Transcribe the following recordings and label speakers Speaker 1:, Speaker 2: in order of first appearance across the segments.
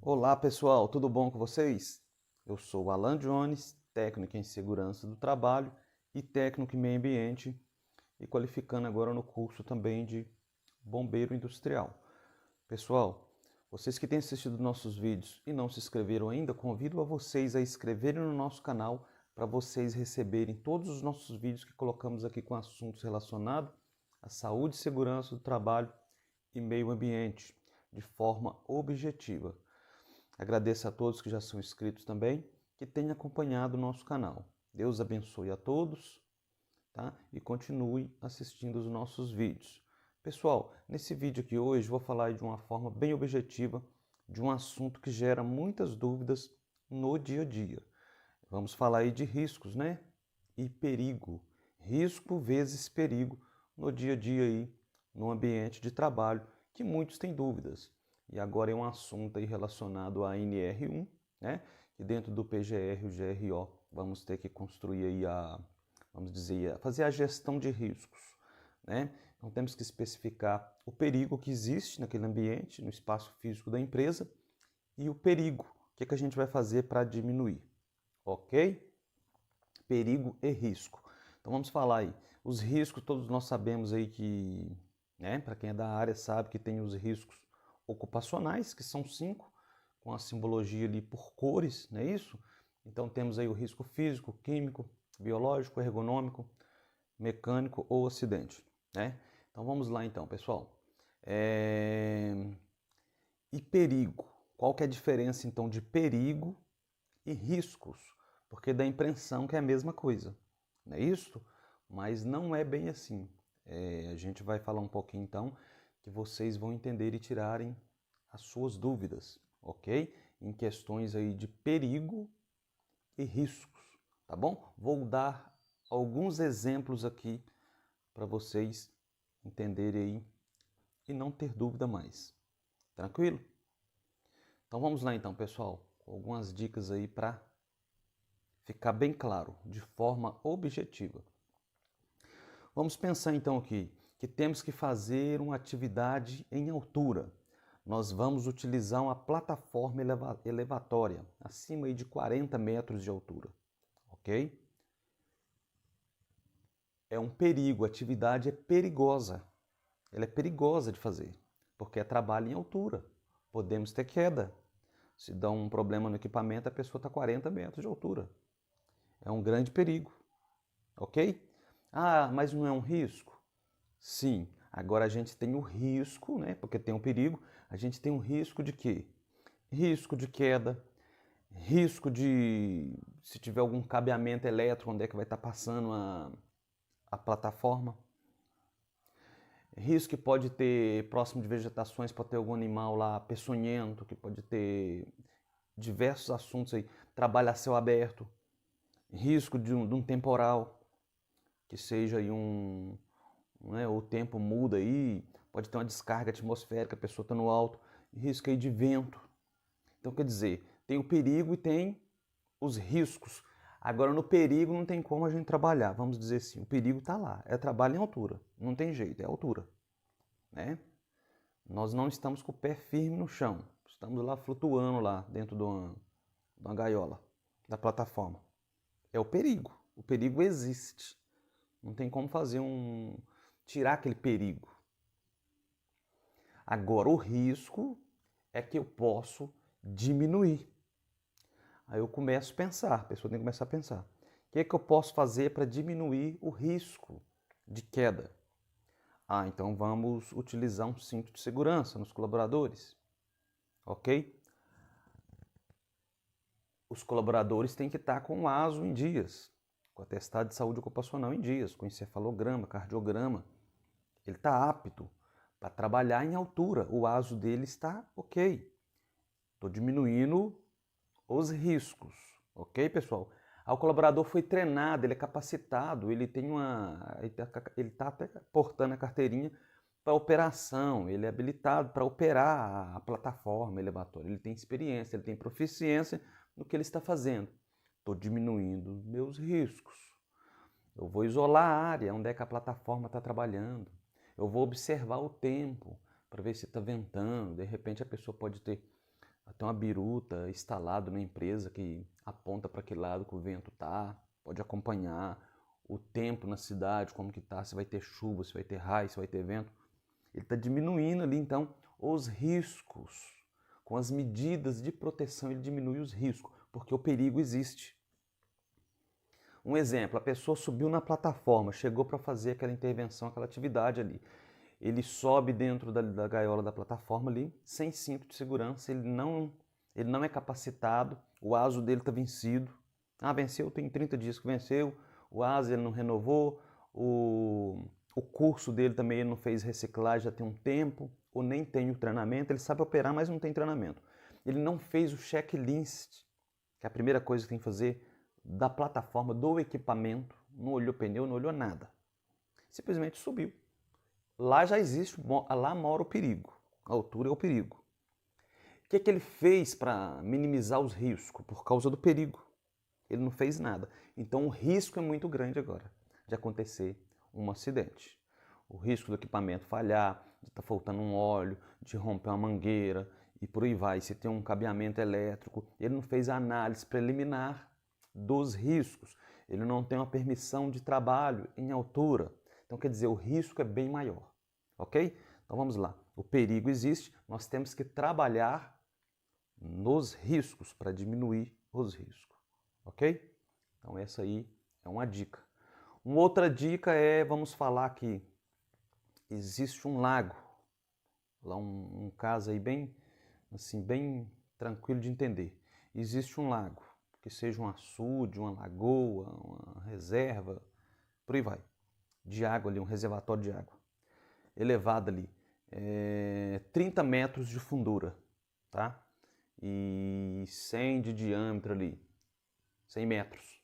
Speaker 1: Olá pessoal, tudo bom com vocês? Eu sou o Alan Jones, técnico em segurança do trabalho e técnico em meio ambiente e qualificando agora no curso também de bombeiro industrial. Pessoal, vocês que têm assistido nossos vídeos e não se inscreveram ainda, convido a vocês a inscreverem no nosso canal para vocês receberem todos os nossos vídeos que colocamos aqui com assuntos relacionados à saúde e segurança do trabalho e meio ambiente de forma objetiva. Agradeço a todos que já são inscritos também, que têm acompanhado o nosso canal. Deus abençoe a todos, tá? E continue assistindo os nossos vídeos. Pessoal, nesse vídeo aqui hoje vou falar de uma forma bem objetiva de um assunto que gera muitas dúvidas no dia a dia. Vamos falar aí de riscos, né? E perigo. Risco vezes perigo no dia a dia aí, no ambiente de trabalho, que muitos têm dúvidas. E agora é um assunto aí relacionado à NR1, né? Que dentro do PGR e o GRO vamos ter que construir aí vamos dizer, fazer a gestão de riscos, né? Então temos que especificar o perigo que existe naquele ambiente, no espaço físico da empresa e o perigo, o que a gente vai fazer para diminuir, ok? Perigo e risco. Então vamos falar aí, os riscos todos nós sabemos aí que, né, para quem é da área sabe que tem os riscos ocupacionais, que são 5, com a simbologia ali por cores, não é isso? Então temos aí o risco físico, químico, biológico, ergonômico, mecânico ou acidente, né? Então vamos lá então, pessoal. E perigo? Qual que é a diferença então de perigo e riscos? Porque dá a impressão que é a mesma coisa, não é isso? Mas não é bem assim. A gente vai falar um pouquinho então que vocês vão entender e tirarem as suas dúvidas, ok? Em questões aí de perigo e riscos, tá bom? Vou dar alguns exemplos aqui para vocês entenderem aí e não ter dúvida mais. Tranquilo? Então vamos lá então, pessoal, com algumas dicas aí para ficar bem claro, de forma objetiva. Vamos pensar então aqui que temos que fazer uma atividade em altura. Nós vamos utilizar uma plataforma elevatória, acima aí de 40 metros de altura, ok? É um perigo, a atividade é perigosa. Ela é perigosa de fazer, porque é trabalho em altura. Podemos ter queda. Se dá um problema no equipamento, a pessoa está a 40 metros de altura. É um grande perigo, ok? Ah, mas não é um risco? Sim. Agora a gente tem o risco, né? Porque tem um perigo. A gente tem um risco de quê? Risco de queda, risco de, se tiver algum cabeamento elétrico, onde é que vai estar passando a plataforma. Risco que pode ter próximo de vegetações, pode ter algum animal lá peçonhento, que pode ter diversos assuntos aí. Trabalho a céu aberto. Risco de um temporal, que seja aí né, o tempo muda aí, pode ter uma descarga atmosférica, a pessoa está no alto, risco aí de vento. Então, quer dizer, tem o perigo e tem os riscos. Agora, no perigo não tem como a gente trabalhar, vamos dizer assim, o perigo está lá, é trabalho em altura, não tem jeito, é altura, né? Nós não estamos com o pé firme no chão, estamos lá flutuando lá dentro de uma gaiola, da plataforma. É o perigo existe, não tem como tirar aquele perigo. Agora, o risco é que eu posso diminuir. Aí eu começo a pensar, a pessoa tem que começar a pensar. O que é que eu posso fazer para diminuir o risco de queda? Ah, então vamos utilizar um cinto de segurança nos colaboradores, ok? Os colaboradores têm que estar com o ASO em dias, com o atestado de saúde ocupacional em dias, com encefalograma, cardiograma. Ele está apto para trabalhar em altura, o ASO dele está ok. Estou diminuindo os riscos, ok, pessoal? O colaborador foi treinado, ele é capacitado, ele está até portando a carteirinha para operação, ele é habilitado para operar a plataforma elevatória, ele tem experiência, ele tem proficiência no que ele está fazendo. Estou diminuindo meus riscos. Eu vou isolar a área onde é que a plataforma está trabalhando. Eu vou observar o tempo para ver se está ventando. De repente a pessoa pode ter Tem uma biruta instalado na empresa que aponta para que lado que o vento tá, pode acompanhar o tempo na cidade, como que tá, se vai ter chuva, se vai ter raio, se vai ter vento. Ele está diminuindo ali, então, os riscos. Com as medidas de proteção, ele diminui os riscos, porque o perigo existe. Um exemplo, a pessoa subiu na plataforma, chegou para fazer aquela intervenção, aquela atividade ali. Ele sobe dentro da gaiola da plataforma ali, sem cinto de segurança, ele não é capacitado, o ASO dele está vencido. Ah, venceu, tem 30 dias que venceu, o ASO ele não renovou, o curso dele também ele não fez reciclagem já tem um tempo, ou nem tem o treinamento, ele sabe operar, mas não tem treinamento. Ele não fez o checklist, que é a primeira coisa que tem que fazer, da plataforma, do equipamento, não olhou pneu, não olhou nada. Simplesmente subiu. Lá já existe, lá mora o perigo. A altura é o perigo. O que ele fez para minimizar os riscos? Por causa do perigo. Ele não fez nada. Então o risco é muito grande agora de acontecer um acidente. O risco do equipamento falhar, de estar faltando um óleo, de romper uma mangueira e por aí vai. Se tem um cabeamento elétrico, ele não fez a análise preliminar dos riscos. Ele não tem uma permissão de trabalho em altura. Então quer dizer, o risco é bem maior. Ok? Então vamos lá. O perigo existe, nós temos que trabalhar nos riscos para diminuir os riscos. Ok? Então essa aí é uma dica. Uma outra dica é, vamos falar que existe um lago, lá um caso aí bem, assim, bem tranquilo de entender. Existe um lago, que seja um açude, uma lagoa, uma reserva, por aí vai, de água ali, um reservatório de água, elevado ali, 30 metros de fundura, tá? E 100 de diâmetro ali, 100 metros.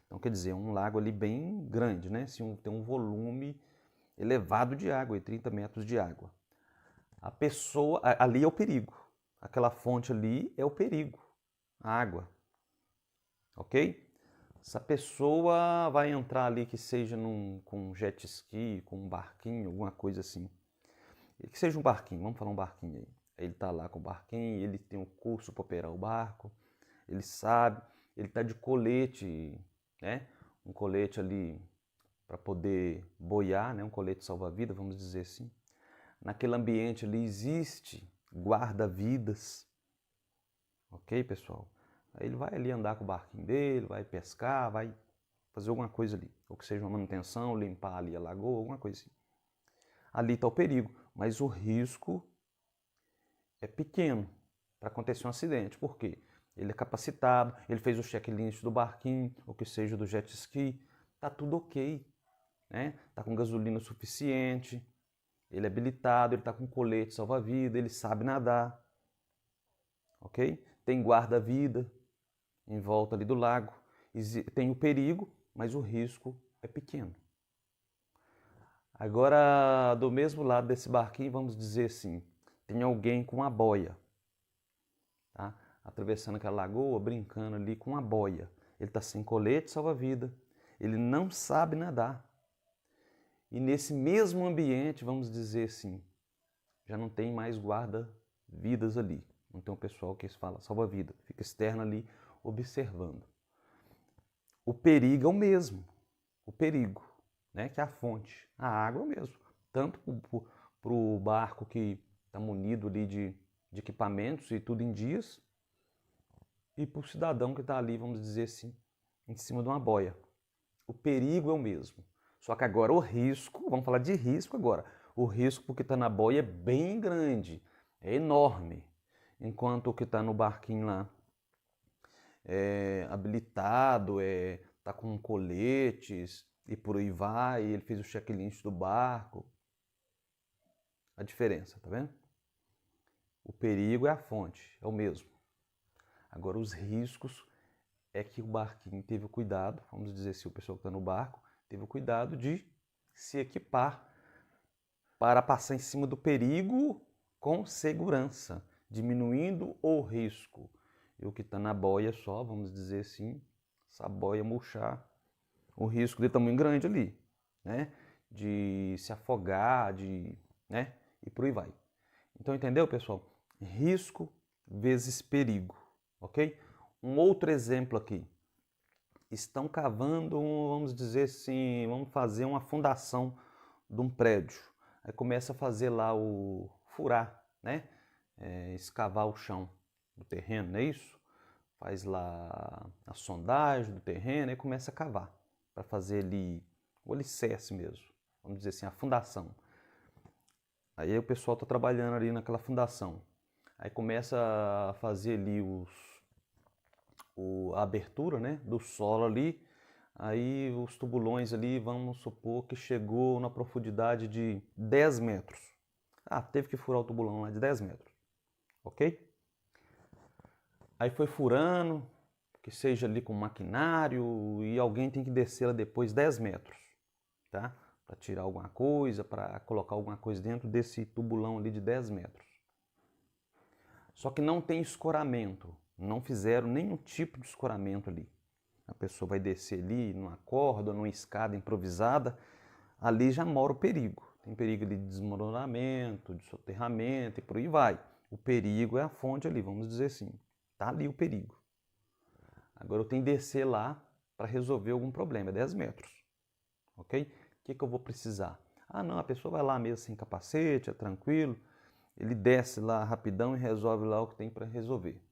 Speaker 1: Então quer dizer, um lago ali bem grande, né? Tem um volume elevado de água, 30 metros de água. A pessoa, ali é o perigo. Aquela fonte ali é o perigo, a água. Ok? Se a pessoa vai entrar ali que seja com um jet ski, com um barquinho, alguma coisa assim. Que seja um barquinho, vamos falar um barquinho aí. Ele está lá com o barquinho, ele tem um curso para operar o barco, ele sabe, ele está de colete, né? Um colete ali para poder boiar, né? Um colete salva-vida, vamos dizer assim. Naquele ambiente ali existe guarda-vidas, ok, pessoal? Aí ele vai ali andar com o barquinho dele, vai pescar, vai fazer alguma coisa ali, ou que seja uma manutenção, limpar ali a lagoa, alguma coisa assim. Ali está o perigo, mas o risco é pequeno para acontecer um acidente. Por quê? Ele é capacitado, ele fez o checklist do barquinho, ou que seja do jet ski, tá tudo ok, né? Tá com gasolina suficiente, ele é habilitado, ele está com colete salva-vida, ele sabe nadar, ok? Tem guarda-vida em volta ali do lago, tem o perigo, mas o risco é pequeno. Agora, do mesmo lado desse barquinho, vamos dizer assim, tem alguém com uma boia, tá? Atravessando aquela lagoa, brincando ali com uma boia. Ele está sem colete salva-vida, ele não sabe nadar. E nesse mesmo ambiente, vamos dizer assim, já não tem mais guarda-vidas ali. Não tem um pessoal que fala salva-vida, fica externo ali observando. O perigo é o mesmo, o perigo, né, que é a fonte. A água é o mesmo, tanto para o barco que está munido ali de equipamentos e tudo em dias, e para o cidadão que está ali, vamos dizer assim, em cima de uma boia. O perigo é o mesmo. Só que agora o risco, vamos falar de risco agora, o risco porque está na boia é bem grande, é enorme. Enquanto o que está no barquinho lá é habilitado, está com coletes e por aí vai, ele fez o checklist do barco. A diferença, tá vendo? O perigo é a fonte, é o mesmo. Agora os riscos é que o barquinho teve o cuidado, vamos dizer assim, o pessoal que está no barco, teve o cuidado de se equipar para passar em cima do perigo com segurança, diminuindo o risco. E o que está na boia só, vamos dizer assim, essa boia murchar, o risco dele está muito grande ali, né? De se afogar, né? E por aí vai. Então entendeu, pessoal? Risco vezes perigo, ok? Um outro exemplo aqui. Estão cavando, vamos dizer assim, vamos fazer uma fundação de um prédio. Aí começa a fazer lá o furar, né? Escavar o chão do terreno, não é isso? Faz lá a sondagem do terreno e começa a cavar para fazer ali o alicerce mesmo, vamos dizer assim, a fundação. Aí o pessoal está trabalhando ali naquela fundação. Aí começa a fazer ali a abertura, né, do solo ali. Aí os tubulões ali, vamos supor que chegou na profundidade de 10 metros. Teve que furar o tubulão lá de 10 metros, ok? Aí foi furando, que seja ali com maquinário, e alguém tem que descer lá depois 10 metros, tá? Para tirar alguma coisa, para colocar alguma coisa dentro desse tubulão ali de 10 metros. Só que não tem escoramento, não fizeram nenhum tipo de escoramento ali. A pessoa vai descer ali numa corda, numa escada improvisada, ali já mora o perigo. Tem perigo ali de desmoronamento, de soterramento e por aí vai. O perigo é a fonte ali, vamos dizer assim. Tá ali o perigo. Agora eu tenho que descer lá para resolver algum problema, é 10 metros. Ok? O que eu vou precisar? Não, a pessoa vai lá mesmo sem capacete, é tranquilo. Ele desce lá rapidão e resolve lá o que tem para resolver.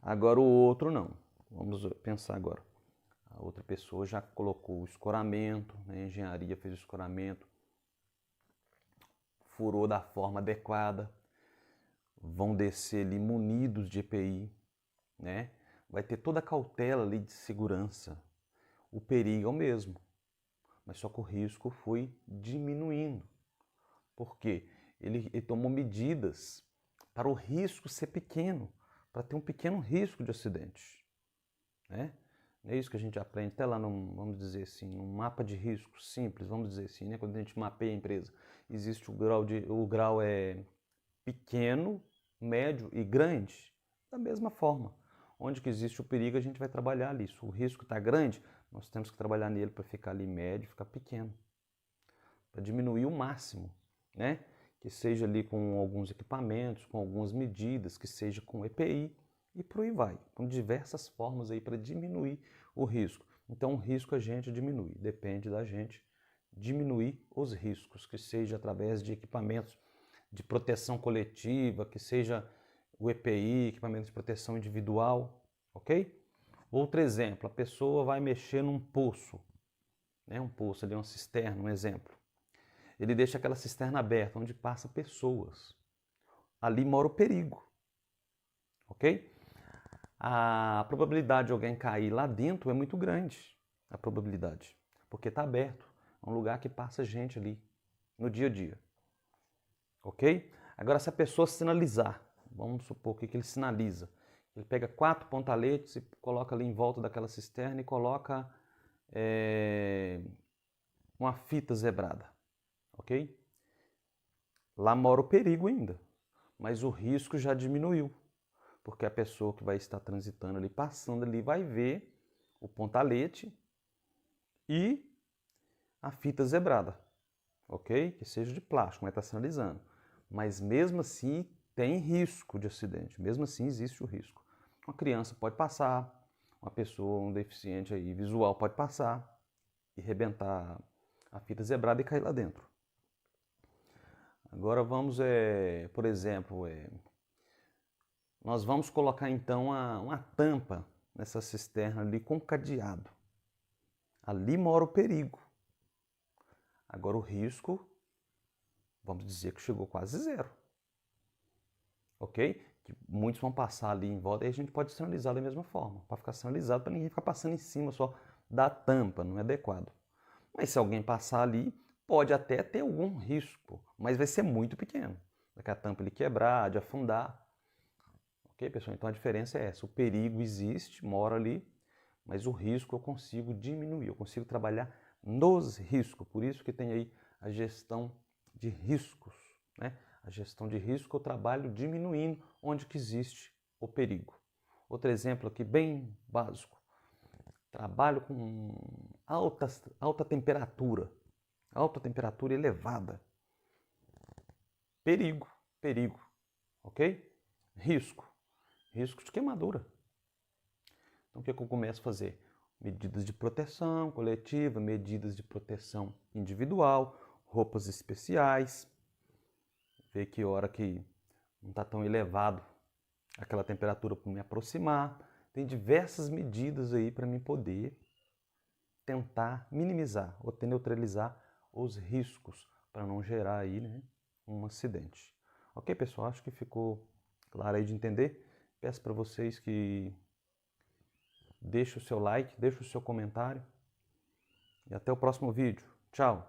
Speaker 1: Agora o outro não. Vamos pensar agora. A outra pessoa já colocou o escoramento, né? A engenharia fez o escoramento, furou da forma adequada, vão descer ali munidos de EPI, né? Vai ter toda a cautela ali de segurança. O perigo é o mesmo, mas só que o risco foi diminuindo. Por quê? Ele tomou medidas para o risco ser pequeno, para ter um pequeno risco de acidente, né? É isso que a gente aprende até lá, vamos dizer assim, num mapa de risco simples, vamos dizer assim, né? Quando a gente mapeia a empresa, existe o grau é pequeno, médio e grande, da mesma forma. Onde que existe o perigo, a gente vai trabalhar ali. Se o risco está grande, nós temos que trabalhar nele para ficar ali médio, ficar pequeno, para diminuir o máximo, né? Que seja ali com alguns equipamentos, com algumas medidas, que seja com EPI e por aí vai, com diversas formas aí para diminuir o risco. Então o risco a gente diminui, depende da gente diminuir os riscos, que seja através de equipamentos de proteção coletiva, que seja o EPI, equipamento de proteção individual, ok? Outro exemplo, a pessoa vai mexer num poço, né? Um poço ali, uma cisterna, um exemplo. Ele deixa aquela cisterna aberta, onde passa pessoas. Ali mora o perigo, ok? A probabilidade de alguém cair lá dentro é muito grande, a probabilidade, porque está aberto, é um lugar que passa gente ali, no dia a dia, ok? Agora, se a pessoa sinalizar, vamos supor que ele sinaliza, ele pega 4 pontaletes e coloca ali em volta daquela cisterna e coloca uma fita zebrada, ok? Lá mora o perigo ainda, mas o risco já diminuiu, porque a pessoa que vai estar transitando ali, passando ali, vai ver o pontalete e a fita zebrada, ok? Que seja de plástico, mas está sinalizando. Mas mesmo assim tem risco de acidente, mesmo assim existe o risco. Uma criança pode passar, uma pessoa, um deficiente aí visual pode passar e rebentar a fita zebrada e cair lá dentro. Agora vamos, por exemplo, nós vamos colocar então uma tampa nessa cisterna ali com cadeado. Ali mora o perigo. Agora o risco, vamos dizer que chegou quase zero. Ok? Que muitos vão passar ali em volta e a gente pode sinalizar da mesma forma, para ficar sinalizado, para ninguém ficar passando em cima só da tampa, não é adequado. Mas se alguém passar ali, pode até ter algum risco, mas vai ser muito pequeno. Daqui a tampa ele quebrar, de afundar. Ok, pessoal? Então a diferença é essa. O perigo existe, mora ali, mas o risco eu consigo diminuir, eu consigo trabalhar nos riscos. Por isso que tem aí a gestão de riscos, né? A gestão de risco eu trabalho diminuindo onde que existe o perigo. Outro exemplo aqui bem básico. Trabalho com alta temperatura elevada. Perigo, ok? A risco de queimadura. Então, o que eu começo a fazer? Medidas de proteção coletiva, medidas de proteção individual, roupas especiais, ver que hora que não está tão elevado aquela temperatura para me aproximar. Tem diversas medidas aí para mim poder tentar minimizar ou até neutralizar os riscos para não gerar aí, né, um acidente. Ok, pessoal? Acho que ficou claro aí de entender. Peço para vocês que deixem o seu like, deixem o seu comentário e até o próximo vídeo. Tchau!